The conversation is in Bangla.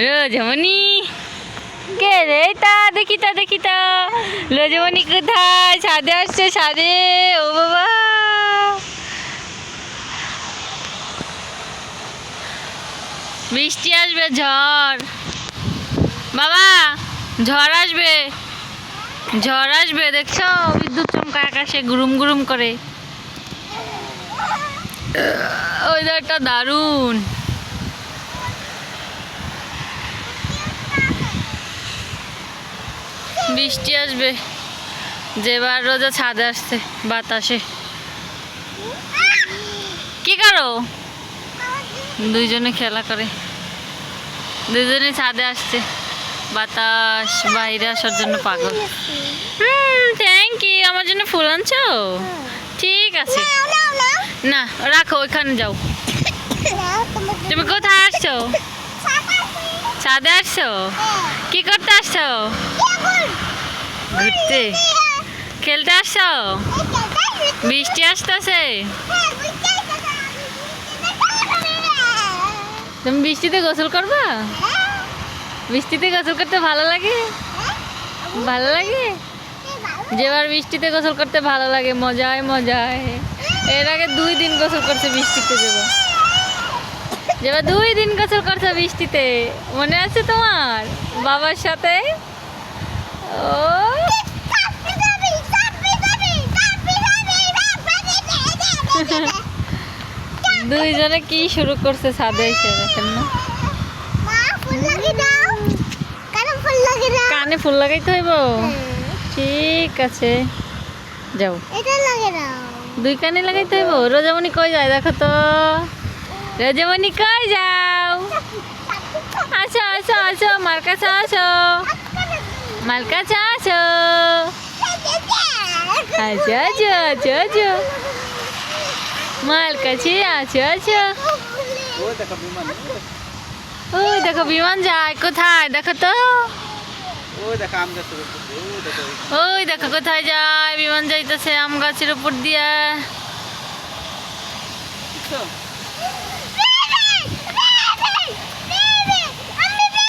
রোজমণি কে রে? তা দেখি রোজমণি কোথায়? ছাদে আসছে, ছাদে। ও বাবা, বৃষ্টি আসবে, ঝড় বাবা, ঝড় আসবে, ঝড় আসবে। দেখছো বিদ্যুৎ চমকায় আকাশে গুরুম গুরুম করে। ওয়েদারটা দারুণ। বৃষ্টি আসবে, যেবার রোজা ছাদে আসছে বাতাসে। কি করো? দুইজনে খেলা করে, দুইজনে ছাদে আসছে। বাতাস বাইরে আসার জন্য পাগল। Thank you. আমার জন্য ফুল আনছো? ঠিক আছে, না রাখো, ওইখানে যাও। তুমি কোথায় আসছো? ছাদে আসছো? কি করতে আসছো? ঘুরতে, খেলতে আসছো? বৃষ্টি আসতেছে। তুমি বৃষ্টিতে গোসল করবা? বৃষ্টিতে গোসল করতে ভালো লাগে? ভালো লাগে? যেবার বৃষ্টিতে গোসল করতে ভালো লাগে, মজায় মজায়। এর আগে 2 দিন গোসল করছে বৃষ্টিতে। যেবার 2 দিন গোসল করছে বৃষ্টিতে, মনে আছে তোমার বাবার সাথে? ও দুইজনে কি শুরু করছে ছাদে এসে, দেখেন না? কানে ফুল লাগাইতে হইব? ঠিক আছে, যাও। 2 কানে লাগাইতে হইব। রোজামণি কই যায় দেখো তো? রোজামণি কই যাও? আসো আসো আসো, মার কাছে আসো, মার কাছে আসো। আচ্ছা আচ্ছা আচ্ছা আচ্ছা, মার কাছে আছো আছো। ওই দেখো বিমান যায়। কোথায় দেখো তো? ওই দেখো কোথায় যায় বিমান, যাইতেছে আম গাছের উপর দিয়ে।